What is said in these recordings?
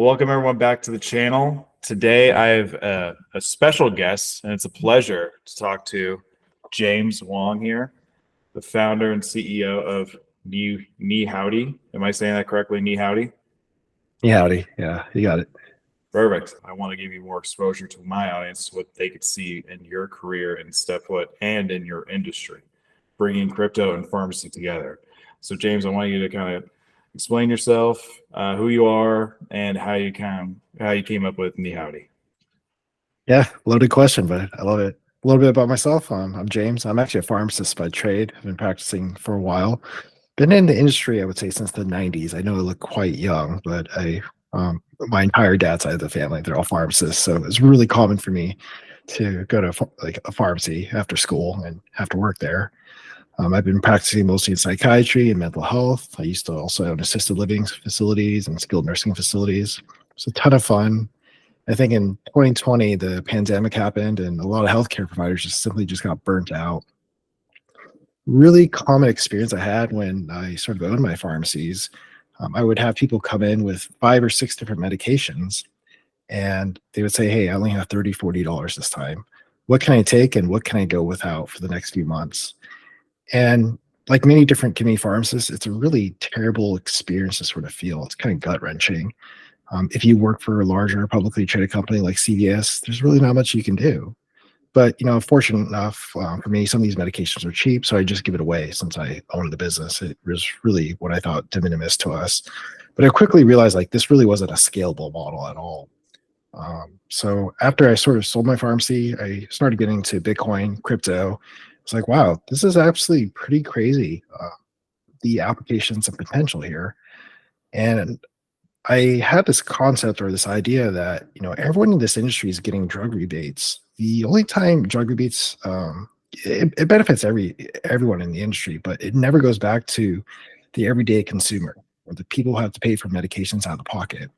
Welcome everyone back to the channel. Today I have a special guest, and it's a pleasure to talk to James Wong here, the founder and CEO of NiHowdy. Am I saying that correctly? NiHowdy? NiHowdy. Yeah, you got it. Perfect. I want to give you more exposure to my audience, what they could see in your career and step foot and in your industry, bringing crypto and pharmacy together. So James, I want you to kind of explain yourself, who you are, and how you came up with NiHowdy. Yeah, loaded question, but I love it. A little bit about myself. I'm James. I'm actually a pharmacist by trade. I've been practicing for a while. Been in the industry, I would say, since the 90s. I know I look quite young, but my entire dad's side of the family, they're all pharmacists. So it's really common for me to go to like a pharmacy after school and have to work there. I've been practicing mostly in psychiatry and mental health. I used to also own assisted living facilities and skilled nursing facilities. It's a ton of fun. I think in 2020, the pandemic happened and a lot of healthcare providers simply got burnt out. Really common experience I had when I sort of owned my pharmacies. I would have people come in with 5 or 6 different medications, and they would say, "Hey, I only have $30, $40 this time. What can I take and what can I go without for the next few months?" And like many different community pharmacists, it's a really terrible experience to sort of feel. It's kind of gut wrenching. If you work for a larger publicly traded company like CVS, there's really not much you can do. But fortunate enough for me, some of these medications are cheap, so I just give it away since I owned the business. It was really what I thought de minimis to us. But I quickly realized like this really wasn't a scalable model at all. So after I sort of sold my pharmacy, I started getting into Bitcoin, crypto. It's like, wow, this is actually pretty crazy. The applications and potential here. And I had this concept or this idea that, everyone in this industry is getting drug rebates. The only time drug rebates, it benefits everyone in the industry, but it never goes back to the everyday consumer or the people who have to pay for medications out of pocket.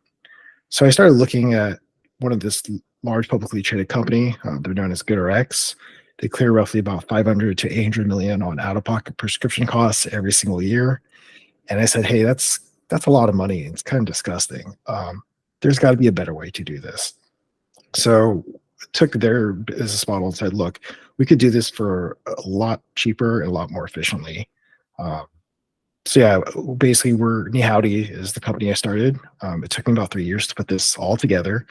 So I started looking at one of this large publicly traded company. They're known as GoodRx. They clear roughly about 500 to 800 million on out-of-pocket prescription costs every single year. And I said, hey, that's a lot of money. It's kind of disgusting. There's got to be a better way to do this. So I took their business model and said, look, we could do this for a lot cheaper and a lot more efficiently. So yeah, basically NiHowdy is the company I started. It took me about 3 years to put this all together.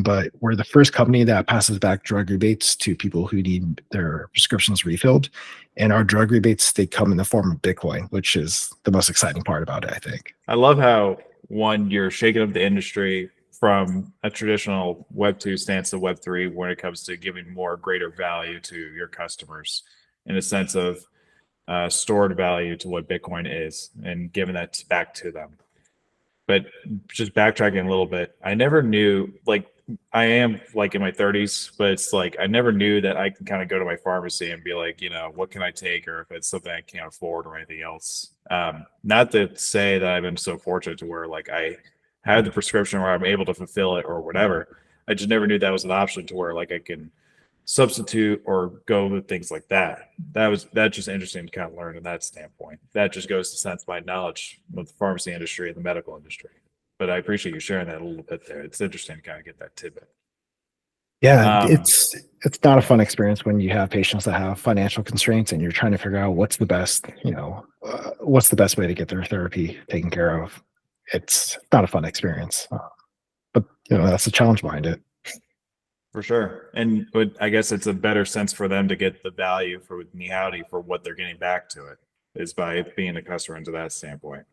But we're the first company that passes back drug rebates to people who need their prescriptions refilled. And our drug rebates, they come in the form of Bitcoin, which is the most exciting part about it, I think. I love how, one, you're shaking up the industry from a traditional Web 2 stance to Web 3 when it comes to giving more greater value to your customers in a sense of stored value to what Bitcoin is and giving that back to them. But just backtracking a little bit, I never knew, like, I am like in my 30s, but it's like I never knew that I can kind of go to my pharmacy and be like, what can I take, or if it's something I can't afford or anything else. Not to say that I've been so fortunate to where like I had the prescription where I'm able to fulfill it or whatever. I just never knew that was an option to where like I can substitute or go with things like that. That's just interesting to kind of learn in that standpoint. That just goes to sense my knowledge of the pharmacy industry and the medical industry. But I appreciate you sharing that a little bit there. It's interesting to kind of get that tidbit. Yeah, it's not a fun experience when you have patients that have financial constraints and you're trying to figure out what's the best way to get their therapy taken care of. It's not a fun experience, but that's the challenge behind it. For sure. And I guess it's a better sense for them to get the value for NiHowdy for what they're getting back to it is by being a customer into that standpoint.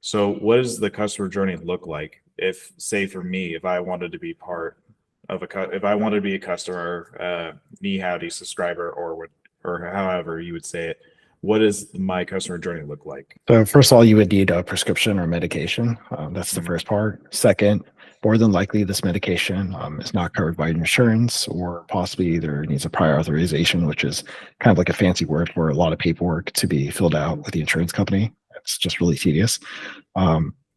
So what does the customer journey look like if, say for me, if I wanted to be part of if I wanted to be a customer, NiHowdy subscriber or however you would say it, what does my customer journey look like? So first of all, you would need a prescription or medication. That's the first part. Second, more than likely this medication is not covered by insurance or possibly either needs a prior authorization, which is kind of like a fancy word for a lot of paperwork to be filled out with the insurance company. It's just really tedious.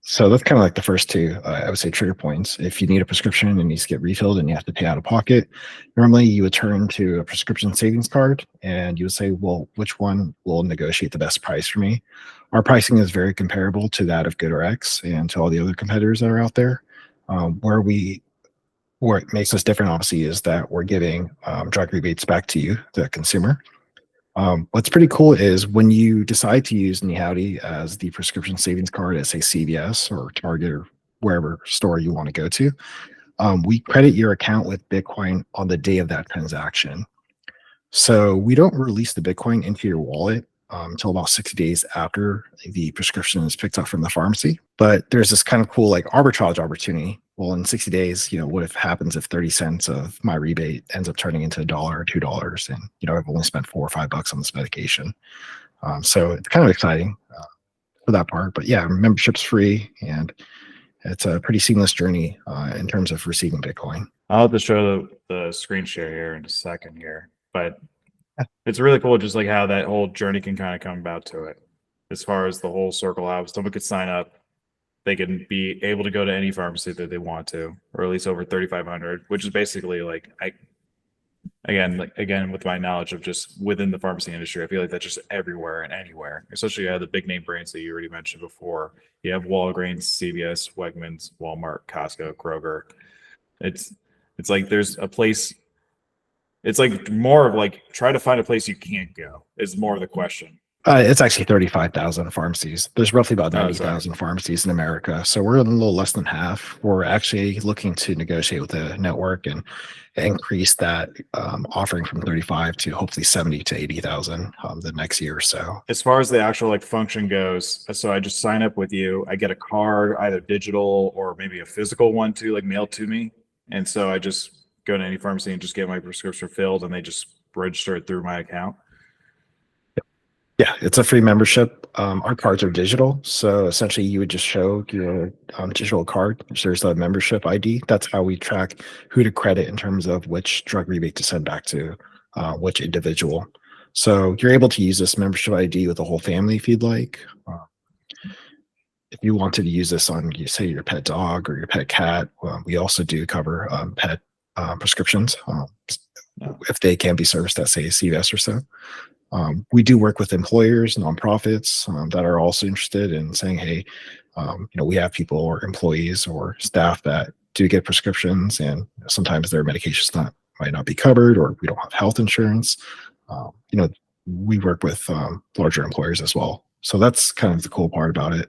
So that's kind of like the first two, I would say, trigger points. If you need a prescription and needs to get refilled and you have to pay out of pocket, normally you would turn to a prescription savings card and you would say, well, which one will negotiate the best price for me? Our pricing is very comparable to that of GoodRx and to all the other competitors that are out there. Where where it makes us different, obviously, is that we're giving drug rebates back to you, the consumer. What's pretty cool is when you decide to use NiHowdy as the prescription savings card at, say, CVS or Target or wherever store you want to go to, we credit your account with Bitcoin on the day of that transaction. So we don't release the Bitcoin into your wallet until about 60 days after the prescription is picked up from the pharmacy. But there's this kind of cool like arbitrage opportunity. Well, in 60 days, what if happens if 30 cents of my rebate ends up turning into $1 or $2, and I've only spent $4 or $5 on this medication. So it's kind of exciting for that part. But yeah, membership's free, and it's a pretty seamless journey in terms of receiving Bitcoin. I'll have to show the screen share here in a second here, but it's really cool just like how that whole journey can kind of come about to it. As far as the whole circle, how someone could sign up, they can be able to go to any pharmacy that they want to, or at least over 3,500, which is basically like again with my knowledge of just within the pharmacy industry, I feel like that's just everywhere and anywhere. Especially the big name brands that you already mentioned before. You have Walgreens, CVS, Wegmans, Walmart, Costco, Kroger. It's like there's a place. It's like more of like try to find a place you can't go is more of the question. It's actually 35,000 pharmacies. There's roughly about Oh, 90,000 pharmacies in America. So we're a little less than half. We're actually looking to negotiate with the network and increase that offering from 35 to hopefully 70 to 80,000 the next year or so. As far as the actual like function goes, so I just sign up with you. I get a card, either digital or maybe a physical one too, like mailed to me. And so I just go to any pharmacy and just get my prescription filled, and they just register it through my account. Yeah, it's a free membership. Our cards are digital. So essentially you would just show your digital card, which there's a membership ID. That's how we track who to credit in terms of which drug rebate to send back to which individual. So you're able to use this membership ID with the whole family if you'd like. If you wanted to use this on, say, your pet dog or your pet cat, we also do cover pet prescriptions if they can be serviced at, say, CVS or so. We do work with employers, nonprofits that are also interested in saying, hey, we have people or employees or staff that do get prescriptions, and sometimes their medications might not be covered, or we don't have health insurance. We work with larger employers as well. So that's kind of the cool part about it.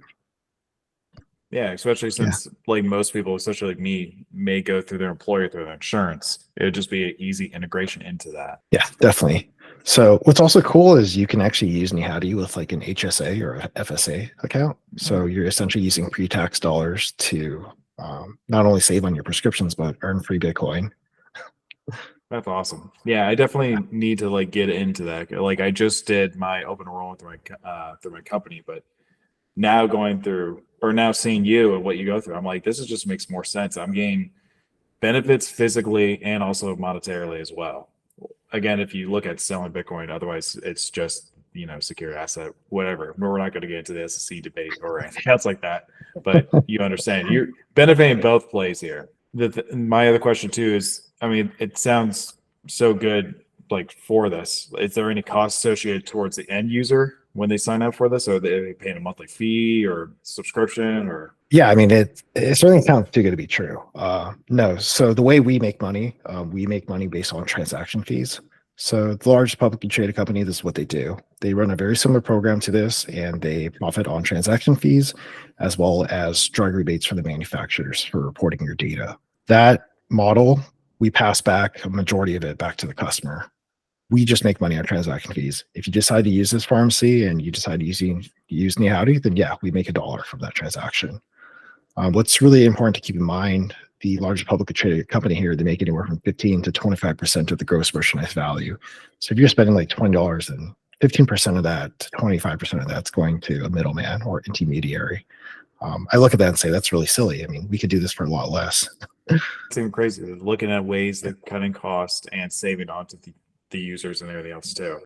Yeah, especially since like most people, especially like me, may go through their employer through their insurance. It would just be an easy integration into that. Yeah, definitely. So what's also cool is you can actually use NiHowdy with like an HSA or a FSA account. So you're essentially using pre-tax dollars to not only save on your prescriptions, but earn free Bitcoin. That's awesome. Yeah, I definitely need to like get into that. Like I just did my open enrollment through my company, but now going through or now seeing you and what you go through, I'm like, this is just makes more sense. I'm getting benefits physically and also monetarily as well. Again, if you look at selling Bitcoin, otherwise it's just, secure asset, whatever. We're not going to get into the SEC debate or anything else like that, but you understand you're benefiting both plays here. My other question too is, it sounds so good, like for this, is there any cost associated towards the end user when they sign up for this? Or are they paying a monthly fee or subscription or? Yeah, it certainly sounds too good to be true. No, so the way we make money based on transaction fees. So the largest publicly traded company, this is what they do. They run a very similar program to this, and they profit on transaction fees as well as drug rebates for the manufacturers for reporting your data. That model, we pass back a majority of it back to the customer. We just make money on transaction fees. If you decide to use this pharmacy and you decide to use NiHowdy, then yeah, we make $1 from that transaction. What's really important to keep in mind, the largest publicly traded company here, they make anywhere from 15 to 25% of the gross merchandise value. So if you're spending like $20, then 15% of that, 25% of that's going to a middleman or intermediary. I look at that and say, that's really silly. We could do this for a lot less. It's even crazy. Looking at ways that cutting costs and saving onto the users and everything else too.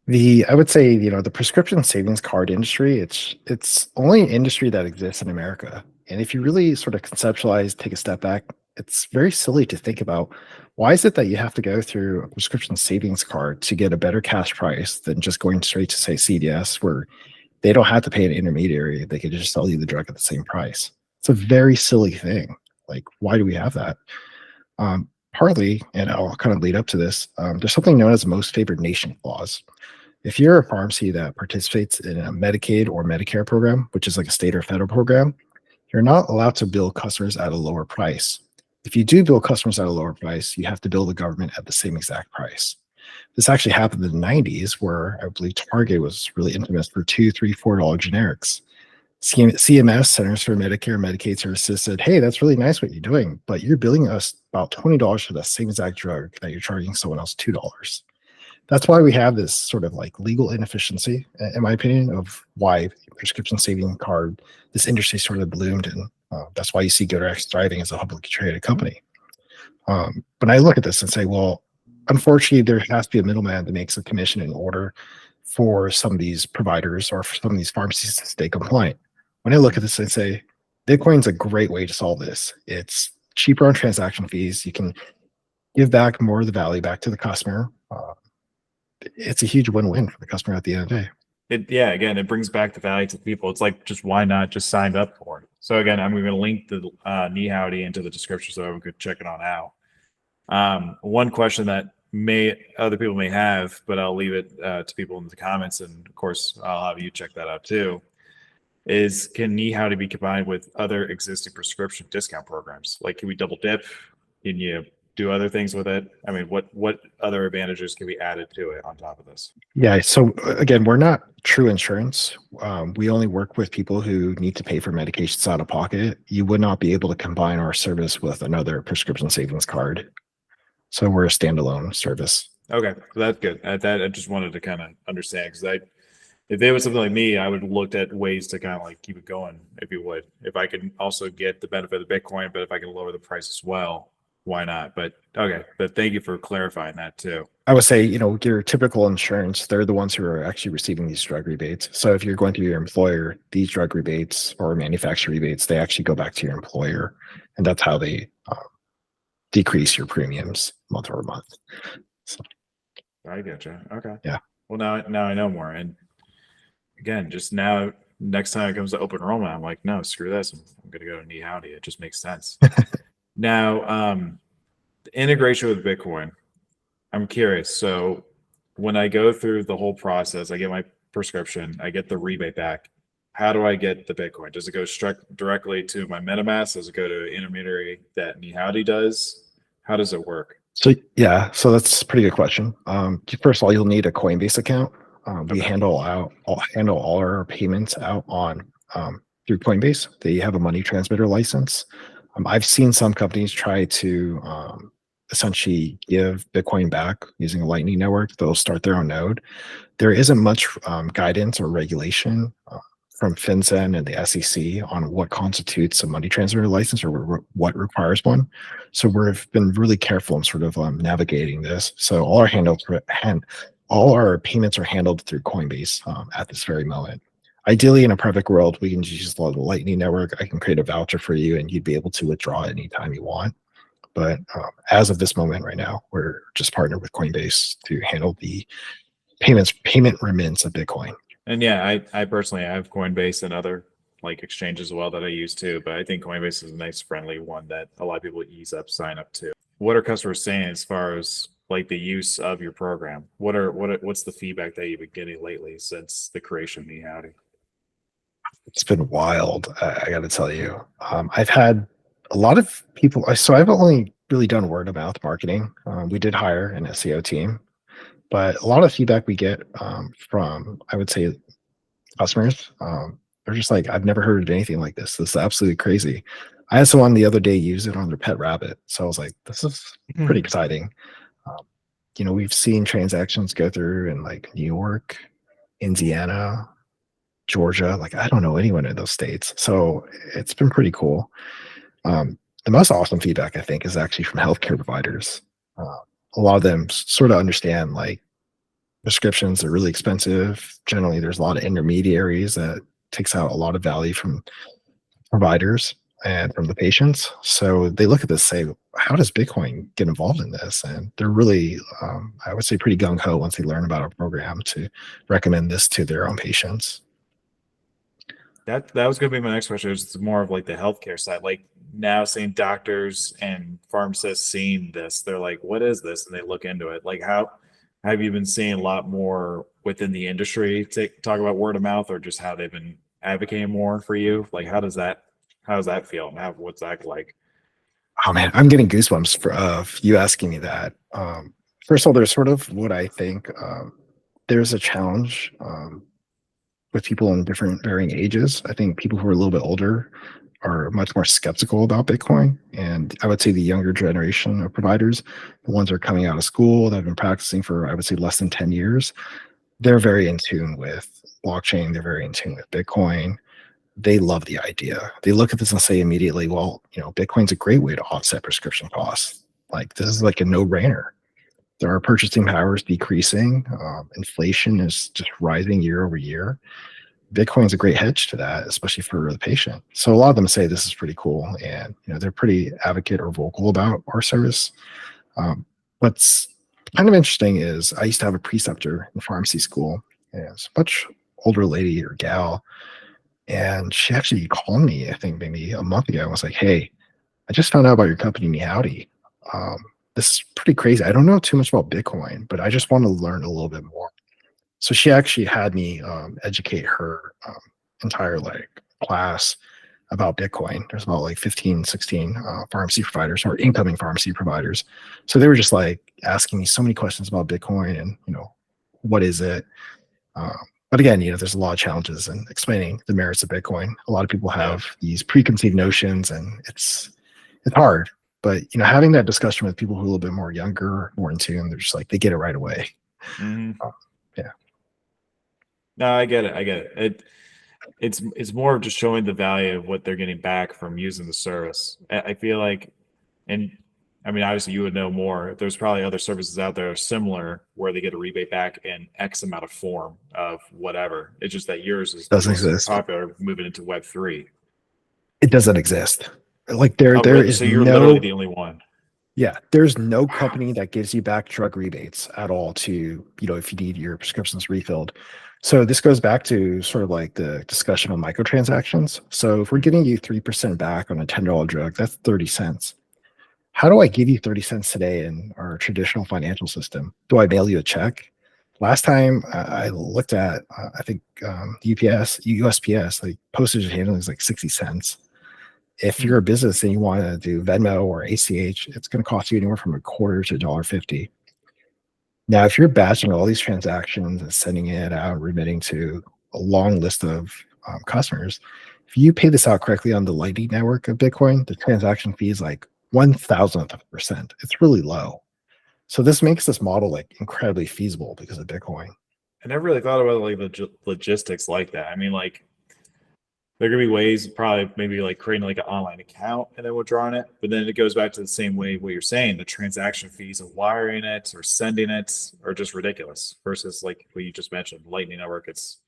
I would say, the prescription savings card industry, it's only an industry that exists in America. And if you really sort of conceptualize, take a step back, it's very silly to think about why is it that you have to go through a prescription savings card to get a better cash price than just going straight to, say, CVS, where they don't have to pay an intermediary. They could just sell you the drug at the same price. It's a very silly thing. Like, why do we have that? Partly, and I'll kind of lead up to this, there's something known as most favored nation clause. If you're a pharmacy that participates in a Medicaid or Medicare program, which is like a state or federal program, you're not allowed to bill customers at a lower price. If you do bill customers at a lower price, you have to bill the government at the same exact price. This actually happened in the 90s, where I believe Target was really infamous for $2, $3, $4 generics. CMS, Centers for Medicare and Medicaid Services, said, "Hey, that's really nice what you're doing, but you're billing us about $20 for the same exact drug that you're charging someone else $2." That's why we have this sort of like legal inefficiency, in my opinion, of why prescription saving card, this industry sort of bloomed, and that's why you see GoodRx thriving as a publicly traded company. But I look at this and say, well, unfortunately, there has to be a middleman that makes a commission in order for some of these providers or for some of these pharmacies to stay compliant. When I look at this and say, Bitcoin's a great way to solve this. It's cheaper on transaction fees. You can give back more of the value back to the customer. It's a huge win-win for the customer at the end of the day. Yeah, again, it brings back the value to the people. It's like, just why not just sign up for it? So again, I'm going to link the NiHowdy into the description so everyone could check it on out. One question that other people may have, but I'll leave it to people in the comments, and of course I'll have you check that out too, is can NiHowdy be combined with other existing prescription discount programs? Like, can we double dip? Can you do other things with it? I mean, what other advantages can be added to it on top of this? Yeah. So again, we're not true insurance. We only work with people who need to pay for medications out of pocket. You would not be able to combine our service with another prescription savings card. So we're a standalone service. Okay, so that's good. That I just wanted to kind of understand, because if it was something like me, I would have looked at ways to kind of like keep it going, if you would. If I could also get the benefit of the Bitcoin, but if I can lower the price as well, why not? But okay, but thank you for clarifying that too. I would say, your typical insurance, they're the ones who are actually receiving these drug rebates. So if you're going through your employer, these drug rebates or manufacturer rebates, they actually go back to your employer, and that's how they decrease your premiums month over month. So, I getcha. Okay. Yeah. Well, now I know more. And again, just now, next time it comes to open enrollment, I'm like, no, screw this. I'm going to go to NiHowdy. It just makes sense. Now, the integration with Bitcoin, I'm curious. So when I go through the whole process, I get my prescription, I get the rebate back. How do I get the Bitcoin? Does it go directly to my MetaMask? Does it go to an intermediary that NiHowdy does? How does it work? So that's a pretty good question. First of all, you'll need a Coinbase account. We handle all our payments out on through Coinbase. They have a money transmitter license. I've seen some companies try to essentially give Bitcoin back using a Lightning network. They'll start their own node. There isn't much guidance or regulation from FinCEN and the SEC on what constitutes a money transmitter license or what requires one. So we've been really careful in sort of navigating this. So all our payments are handled through Coinbase at this very moment. Ideally, in a perfect world, we can just use the Lightning network. I can create a voucher for you, and you'd be able to withdraw anytime you want. But as of this moment right now, we're just partnered with Coinbase to handle the payment remittance of Bitcoin. And yeah, I personally have Coinbase and other like exchanges as well that I use too. But I think Coinbase is a nice, friendly one that a lot of people sign up to. What are customers saying as far as like the use of your program? What's the feedback that you've been getting lately since the creation of NiHowdy? It's been wild. I got to tell you, I've had a lot of people. So I've only really done word of mouth marketing. We did hire an SEO team, but a lot of feedback we get from, I would say, customers. They're just like, I've never heard of anything like this. This is absolutely crazy. I had someone the other day use it on their pet rabbit. So I was like, this is pretty exciting. We've seen transactions go through in like New York, Indiana, Georgia. Like, I don't know anyone in those states. So it's been pretty cool. The most awesome feedback, I think, is actually from healthcare providers. A lot of them sort of understand like prescriptions are really expensive. Generally, there's a lot of intermediaries that takes out a lot of value from providers and from the patients. So they look at this and say, how does Bitcoin get involved in this? And they're really, I would say, pretty gung-ho once they learn about our program to recommend this to their own patients. That was going to be my next question. It's more of like the healthcare side. Like, now seeing doctors and pharmacists seeing this, they're like, "What is this?" And they look into it. Like, how have you been seeing a lot more within the industry to talk about word of mouth, or just how they've been advocating more for you? Like, how does that feel? And what's that like? Oh man, I'm getting goosebumps for you asking me that. First of all, there's sort of what I think there's a challenge with people in different varying ages. I think people who are a little bit older are much more skeptical about Bitcoin. And I would say the younger generation of providers, the ones that are coming out of school that have been practicing for, I would say, less than 10 years, they're very in tune with blockchain. They're very in tune with Bitcoin. They love the idea. They look at this and say immediately, well, Bitcoin's a great way to offset prescription costs. Like, this is like a no-brainer. There are purchasing powers decreasing. Inflation is just rising year over year. Bitcoin's a great hedge to that, especially for the patient. So a lot of them say this is pretty cool, and they're pretty advocate or vocal about our service. What's kind of interesting is I used to have a preceptor in pharmacy school, and it's a much older lady or gal, and she actually called me, I think maybe a month ago, and was like, "Hey, I just found out about your company, NiHowdy. This is pretty crazy. I don't know too much about Bitcoin, but I just want to learn a little bit more." So she actually had me educate her entire class about Bitcoin. There's about 15, 16 pharmacy providers or incoming pharmacy providers. So they were just asking me so many questions about Bitcoin and, what is it? But again, there's a lot of challenges in explaining the merits of Bitcoin. A lot of people have these preconceived notions, and it's hard. But having that discussion with people who are a little bit more younger, more in tune, they're just they get it right away. Mm-hmm. Yeah. No, I get it. I get it. It's more of just showing the value of what they're getting back from using the service. I feel like, and I mean, obviously you would know more. There's probably other services out there similar where they get a rebate back in X amount of form of whatever. It's just that yours is Doesn't exist. popular moving into Web3. It doesn't exist. There really? is So you're no, literally the only one. Yeah, there's no company that gives you back drug rebates at all to, if you need your prescriptions refilled. So this goes back to sort of the discussion on microtransactions. So if we're giving you 3% back on a $10 drug, that's 30 cents. How do I give you 30 cents today in our traditional financial system? Do I mail you a check? Last time I looked at, I think USPS, postage and handling is 60 cents. If you're a business and you want to do Venmo or ACH, it's going to cost you anywhere from a quarter to $1.50. Now, if you're batching all these transactions and sending it out, remitting to a long list of customers, if you pay this out correctly on the Lightning Network of Bitcoin, the transaction fee is 1,000th%. It's really low. So this makes this model incredibly feasible because of Bitcoin. I never really thought about the logistics like that. I mean, there could be ways, probably maybe creating an online account and then withdrawing it. But then it goes back to the same way what you're saying, the transaction fees of wiring it or sending it are just ridiculous versus what you just mentioned, Lightning Network. It's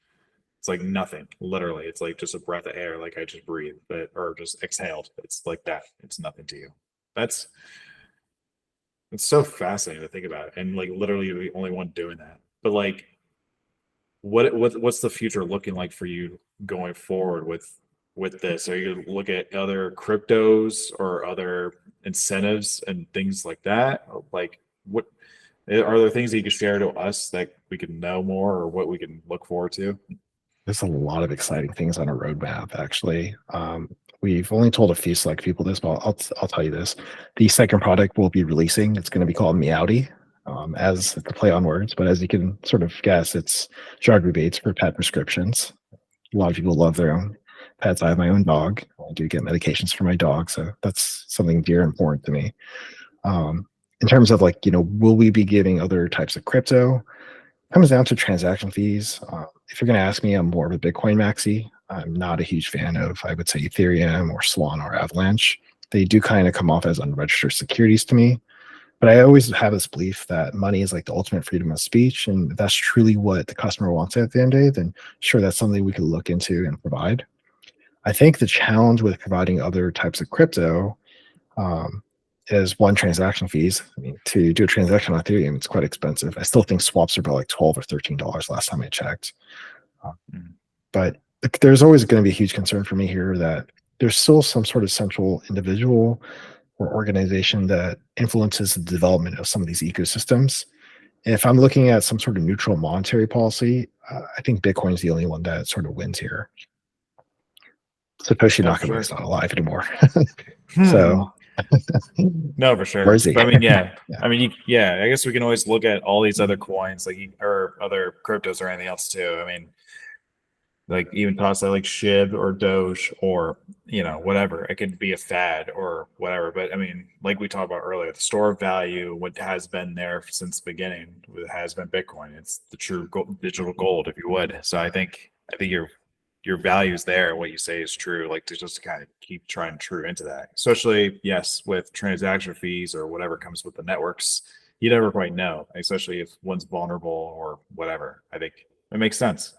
nothing, literally. It's just a breath of air, I just breathed, or just exhaled. It's like that. It's nothing to you. It's so fascinating to think about. And literally you're the only one doing that. But what's the future looking like for you going forward with this? Are you going to look at other cryptos or other incentives and things like that? What are there things that you can share to us that we can know more, or what we can look forward to? There's a lot of exciting things on a roadmap, actually. We've only told a few select people this, but I'll tell you this. The second product we'll be releasing, it's going to be called NiHowdy, as the play on words. But as you can sort of guess, it's drug rebates for pet prescriptions. A lot of people love their own pets. I have my own dog. I do get medications for my dog, so that's something dear and important to me. In terms of will we be giving other types of crypto? It comes down to transaction fees. If you're going to ask me, I'm more of a Bitcoin maxi. I'm not a huge fan of, I would say, Ethereum or Solana or Avalanche. They do kind of come off as unregistered securities to me. But I always have this belief that money is the ultimate freedom of speech. And if that's truly what the customer wants at the end of the day, then sure, that's something we could look into and provide. I think the challenge with providing other types of crypto is one, transaction fees. I mean, to do a transaction on Ethereum, it's quite expensive. I still think swaps are about $12 or $13 last time I checked. But there's always going to be a huge concern for me here that there's still some sort of central individual or organization that influences the development of some of these ecosystems. And if I'm looking at some sort of neutral monetary policy, I think Bitcoin is the only one that sort of wins here. Satoshi Yeah, for Nakamoto's sure. not alive anymore. Hmm. So No, for where sure. is he? But I mean, yeah. Yeah. I mean, yeah. I guess we can always look at all these other coins, like or other cryptos or anything else too. I mean, like even toss that like SHIB or Doge or whatever. It could be a fad or whatever. But I mean, like we talked about earlier, the store of value, what has been there since the beginning, has been Bitcoin. It's the true digital gold, if you would. So I think your values there. What you say is true. Like to just kind of keep trying true into that, especially yes with transaction fees or whatever comes with the networks. You never quite know, especially if one's vulnerable or whatever. I think it makes sense.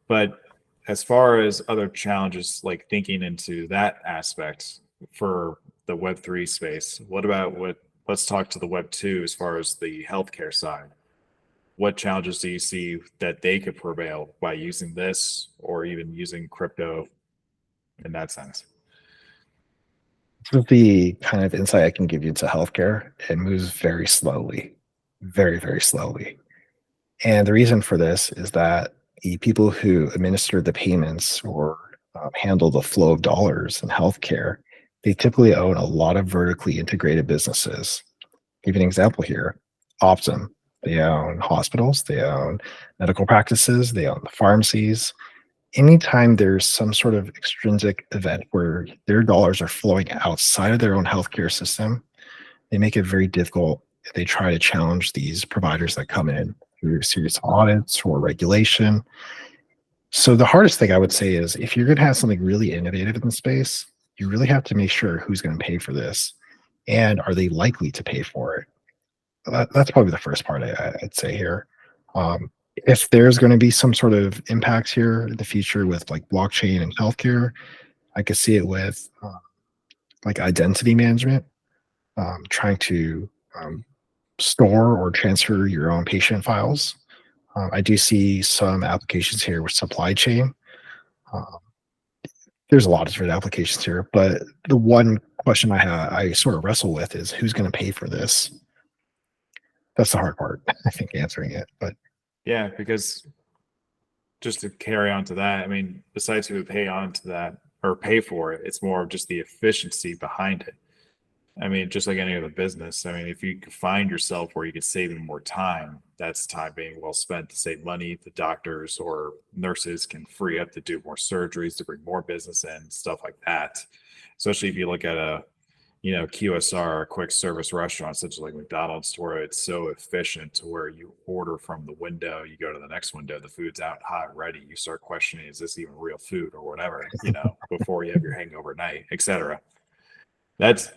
But as far as other challenges, like thinking into that aspect for the Web3 space, what about let's talk to the Web2 as far as the healthcare side. What challenges do you see that they could prevail by using this or even using crypto in that sense? This is the kind of insight I can give you into healthcare. It moves very slowly, very, very slowly. And the reason for this is that the people who administer the payments or handle the flow of dollars in healthcare, they typically own a lot of vertically integrated businesses. Give you an example here. Optum, they own hospitals, they own medical practices, they own the pharmacies. Anytime there's some sort of extrinsic event where their dollars are flowing outside of their own healthcare system, they make it very difficult if they try to challenge these providers that come in through serious audits or regulation. So the hardest thing I would say is if you're going to have something really innovative in the space, you really have to make sure who's going to pay for this and are they likely to pay for it. That's probably the first part I'd say here. If there's going to be some sort of impact here in the future with like blockchain and healthcare, I could see it with like identity management, trying to store or transfer your own patient files. I do see some applications here with supply chain. Uh, there's a lot of different applications here, but the one question I sort of wrestle with is who's going to pay for this? That's the hard part, I think, answering it. But Yeah, because just to carry on to that, I mean, besides who would pay on to that or pay for it, it's more of just the efficiency behind it. I mean, just like any other business, I mean, if you could find yourself where you could save them more time, that's time being well spent to save money. The doctors or nurses can free up to do more surgeries to bring more business in, stuff like that. Especially if you look at a QSR, quick service restaurant, such as like McDonald's, to where it's so efficient to where you order from the window, you go to the next window, the food's out hot, ready. You start questioning, is this even real food or whatever, before you have your hangover night, etc. That's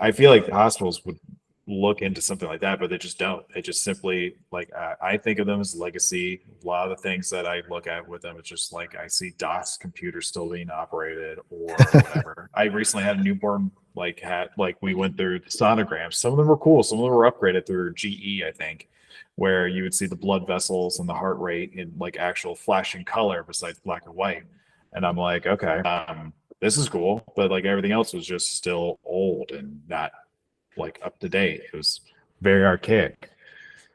I feel like the hospitals would look into something like that, but they just don't. They just simply like I think of them as legacy. A lot of the things that I look at with them, it's just like I see DOS computers still being operated or whatever. I recently had a newborn like we went through the sonograms. Some of them were cool. Some of them were upgraded through GE, I think, where you would see the blood vessels and the heart rate in like actual flashing color besides black and white. And I'm like, okay, this is cool, but like everything else was just still old and not like up to date. It was very archaic.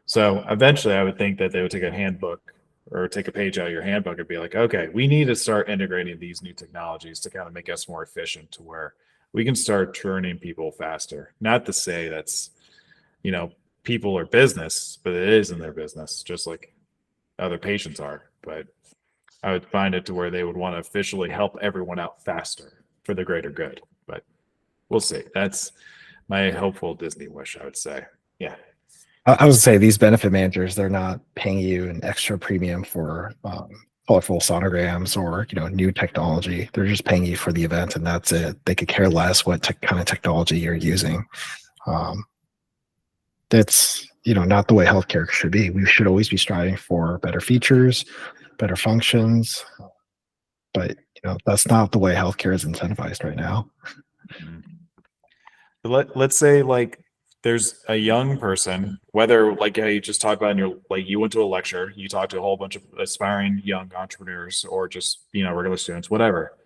So eventually I would think that they would take a handbook or take a page out of your handbook and be like, okay, we need to start integrating these new technologies to kind of make us more efficient to where we can start turning people faster. Not to say that's, people are business, but it is in their business, just like other patients are. But I would find it to where they would want to officially help everyone out faster for the greater good. But we'll see. That's my hopeful Disney wish, I would say. Yeah. I would say these benefit managers, they're not paying you an extra premium for colorful sonograms or new technology. They're just paying you for the event, and that's it. They could care less what kind of technology you're using. Um, that's not the way healthcare should be. We should always be striving for better features, better functions, but that's not the way healthcare is incentivized right now. Mhm. Let's say like there's a young person, whether like you just talked about in your like you went to a lecture, you talked to a whole bunch of aspiring young entrepreneurs or just regular students, whatever.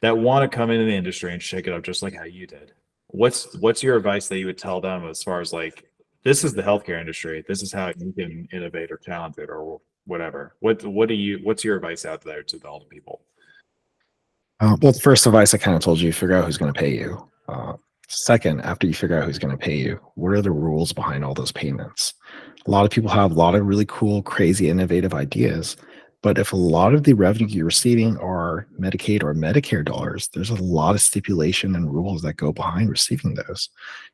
that want to come into the industry and shake it up just like how you did. What's your advice that you would tell them as far as like, this is the healthcare industry, this is how you can innovate or challenge it or whatever? What's your advice out there to all the people? Well, the first advice I kind of told you, figure out who's going to pay you. Second, after you figure out who's going to pay you, what are the rules behind all those payments? A lot of people have a lot of really cool, crazy, innovative ideas. But if a lot of the revenue you're receiving are Medicaid or Medicare dollars, there's a lot of stipulation and rules that go behind receiving those.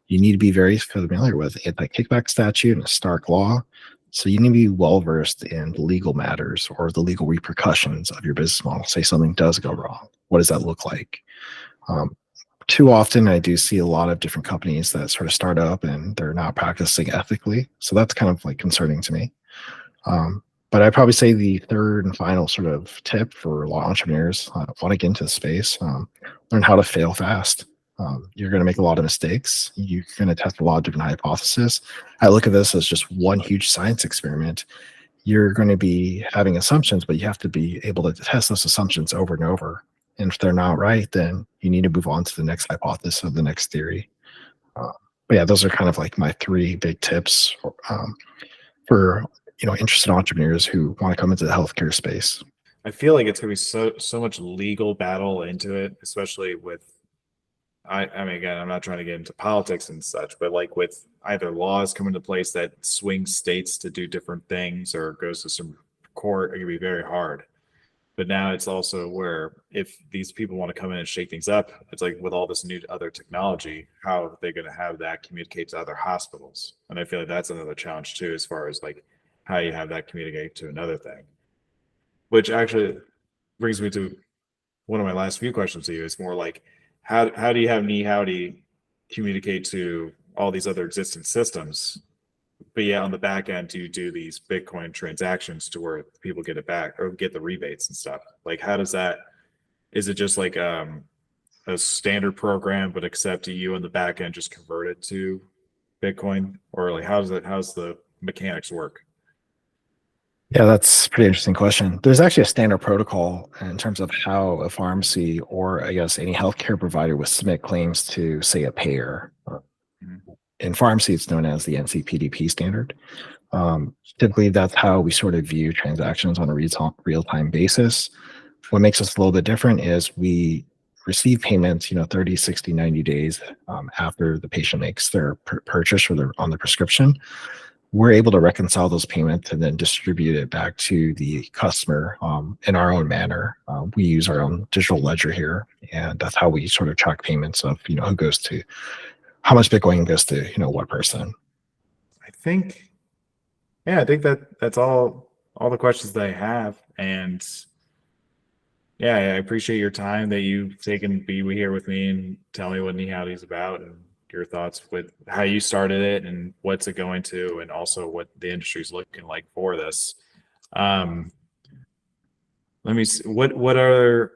You need to be very familiar with anti-kickback statute and Stark law. So you need to be well versed in the legal matters or the legal repercussions of your business model. Say something does go wrong. What does that look like? Um, Too often, I do see a lot of different companies that sort of start up and they're not practicing ethically. So that's kind of like concerning to me. But I'd probably say the third and final sort of tip for a lot of entrepreneurs want to get into the space, learn how to fail fast. You're going to make a lot of mistakes. You're going to test a lot of different hypotheses. I look at this as just one huge science experiment. You're going to be having assumptions, but you have to be able to test those assumptions over and over. And if they're not right, then you need to move on to the next hypothesis or the next theory. But yeah, those are kind of like my three big tips for interested entrepreneurs who want to come into the healthcare space. I feel like it's gonna be so much legal battle into it, especially with I mean, again, I'm not trying to get into politics and such, but like with either laws come into place that swing states to do different things or goes to some court, it can be very hard. But now it's also where if these people want to come in and shake things up, it's like with all this new other technology, how are they going to have that communicate to other hospitals? And I feel like that's another challenge too, as far as like how you have that communicate to another thing. Which actually brings me to one of my last few questions to you. It's more like, how do you have NiHowdy communicate to all these other existing systems? But yeah, on the back end, do you do these Bitcoin transactions to where people get it back or get the rebates and stuff? Like, how does that? Is it just like a standard program, but except you on the back end just convert it to Bitcoin, or like how's the mechanics work? Yeah, that's a pretty interesting question. There's actually a standard protocol in terms of how a pharmacy or I guess any healthcare provider would submit claims to, say, a payer. In pharmacy, it's known as the NCPDP standard. Typically, that's how we sort of view transactions on a real-time basis. What makes us a little bit different is we receive payments, 30, 60, 90 days after the patient makes their purchase or they're on the prescription. We're able to reconcile those payments and then distribute it back to the customer in our own manner. We use our own digital ledger here, and that's how we sort of track payments of, who goes to, how much Bitcoin goes to, what person. I think, yeah, I think that's all the questions that I have. And yeah, I appreciate your time that you've taken to be here with me and tell me what NiHowdy is about and your thoughts with how you started it and what's it going to, and also what the industry is looking like for this. Let me see, what are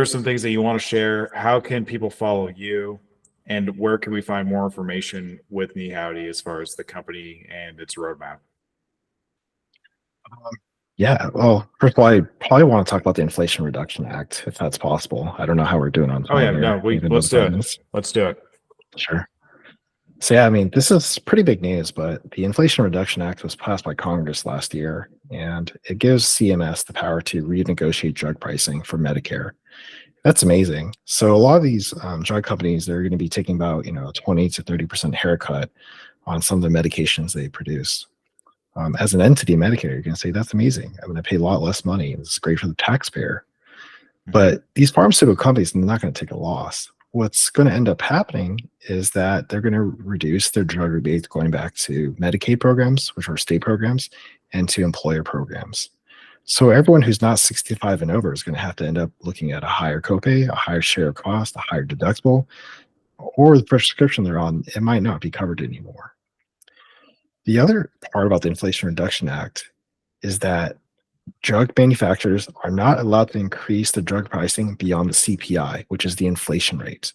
some things that you want to share? How can people follow you, and where can we find more information with NiHowdy as far as the company and its roadmap? Yeah, well, first of all, I probably want to talk about the Inflation Reduction Act, if that's possible. I don't know how we're doing on time. Oh yeah, here. no, let's do it. Let's do it. Sure. So yeah, I mean, this is pretty big news, but the Inflation Reduction Act was passed by Congress last year, and it gives CMS the power to renegotiate drug pricing for Medicare. That's amazing. So a lot of these drug companies, they're going to be taking about 20 to 30% haircut on some of the medications they produce. As an entity, Medicare, you're going to say that's amazing. I'm going to pay a lot less money. It's great for the taxpayer. But these pharmaceutical companies are not going to take a loss. What's going to end up happening is that they're going to reduce their drug rebates going back to Medicaid programs, which are state programs, and to employer programs. So everyone who's not 65 and over is going to have to end up looking at a higher copay, a higher share of cost, a higher deductible, or the prescription they're on, it might not be covered anymore. The other part about the Inflation Reduction Act is that drug manufacturers are not allowed to increase the drug pricing beyond the CPI, which is the inflation rate.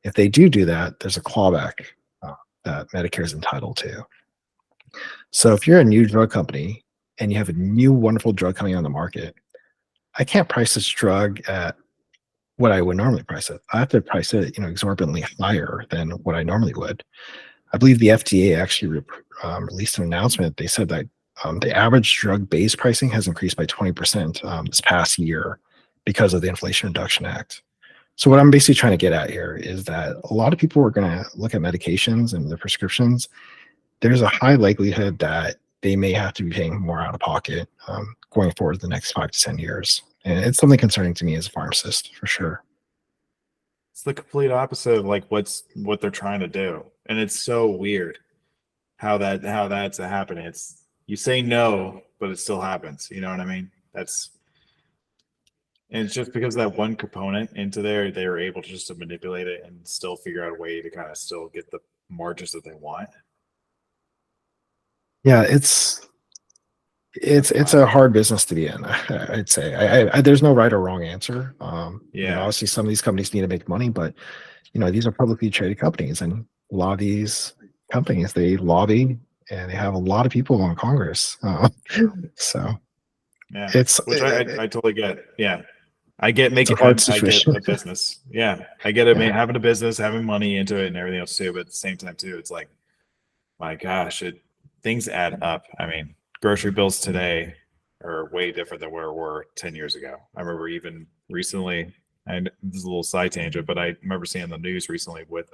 If they do that, there's a clawback that Medicare is entitled to. So if you're a new drug company and you have a new wonderful drug coming on the market, I can't price this drug at what I would normally price it. I have to price it, exorbitantly higher than what I normally would. I believe the FDA actually released an announcement. They said that the average drug-based pricing has increased by 20% this past year because of the Inflation Reduction Act. So what I'm basically trying to get at here is that a lot of people are going to look at medications and the prescriptions. There's a high likelihood that they may have to be paying more out of pocket going forward the next 5 to 10 years. And it's something concerning to me as a pharmacist, for sure. It's the complete opposite of like what they're trying to do, and it's so weird how that's happening. It's you say no, but it still happens. You know what I mean? And it's just because that one component into there, they were able to just to manipulate it and still figure out a way to kind of still get the margins that they want. Yeah, it's a hard business to be in. I'd say there's no right or wrong answer. Yeah. Obviously some of these companies need to make money, but these are publicly traded companies, and a lot of these companies, they lobby and they have a lot of people on Congress. So Yeah, it's which I totally get. Yeah, I get it's a hard I get situation. a business. Yeah, I get it. Yeah. Having a business, having money into it, and everything else too. But at the same time too, it's like, my gosh, things add up. I mean, grocery bills today are way different than where we were 10 years ago. I remember even recently, and this is a little side tangent, but I remember seeing the news recently with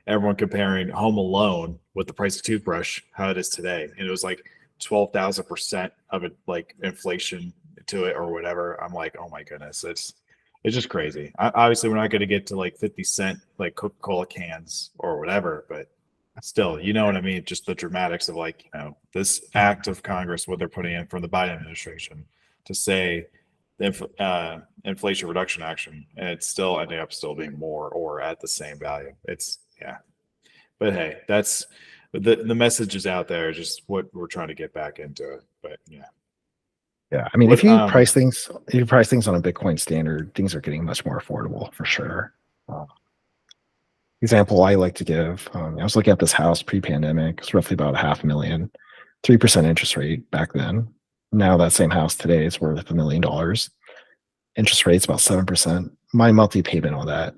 everyone comparing Home Alone with the price of toothbrush, how it is today. And it was like 12,000% of it, like inflation to it or whatever. I'm like, oh my goodness, it's just crazy. Obviously, we're not going to get to like 50-cent like Coca-Cola cans or whatever, but still, you know what I mean? Just the dramatics of like, this act of Congress, what they're putting in from the Biden administration to say the Inflation Reduction Action, and it's still ending up still being more or at the same value. It's yeah, but hey, that's the message is out there. Just what we're trying to get back into it. But yeah, Yeah. I mean, what if you price things on a Bitcoin standard, things are getting much more affordable for sure. Example I like to give, I was looking at this house pre-pandemic. It's roughly about $500,000, 3% interest rate back then. Now that same house today is worth $1 million. Interest rate's about 7%. My monthly payment on that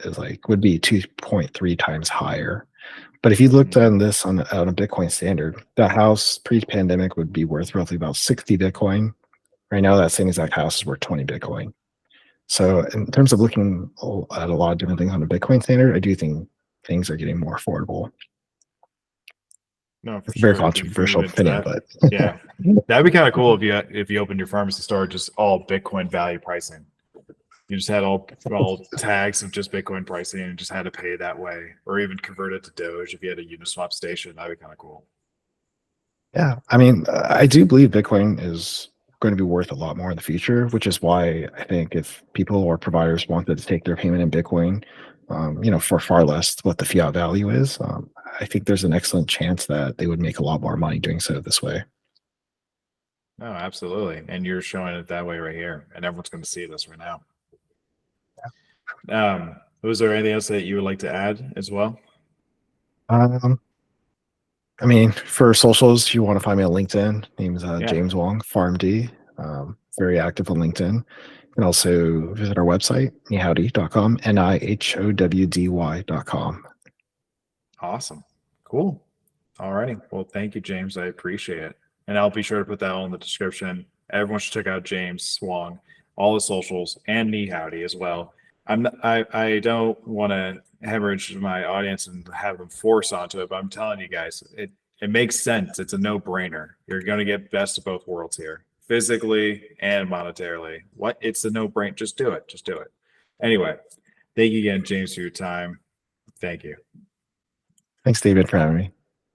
would be 2.3 times higher. But if you looked on this on a Bitcoin standard, that house pre-pandemic would be worth roughly about 60 Bitcoin. Right now, that same exact house is worth 20 Bitcoin. So in terms of looking at a lot of different things on a Bitcoin standard, I do think things are getting more affordable. No, for It's a very sure. If you can controversial move into opinion, that, but yeah, that'd be kind of cool if you opened your pharmacy store just all Bitcoin value pricing. You just had all tags of just Bitcoin pricing and just had to pay that way, or even convert it to Doge if you had a Uniswap station. That'd be kind of cool. yeah, I mean, I do believe Bitcoin is going to be worth a lot more in the future, which is why I think if people or providers wanted to take their payment in Bitcoin, for far less what the fiat value is, I think there's an excellent chance that they would make a lot more money doing so this way. No, absolutely. And you're showing it that way right here, and everyone's going to see this right now. Was there anything else that you would like to add as well? I mean, for socials, you want to find me on LinkedIn. Name is Yeah. James Wong, PharmD. Very active on LinkedIn. You can also visit our website, NiHowdy.com, NIHOWDY.com. Awesome. Cool. All righty. Well, thank you, James. I appreciate it. And I'll be sure to put that all in the description. Everyone should check out James Wong, all the socials, and NiHowdy as well. I don't want to hemorrhage my audience and have them force onto it, but I'm telling you guys, it makes sense. It's a no-brainer. You're going to get best of both worlds here, physically and monetarily. It's a no-brainer. Just do it. Just do it. Anyway, thank you again, James, for your time. Thank you. Thanks, David, for having me.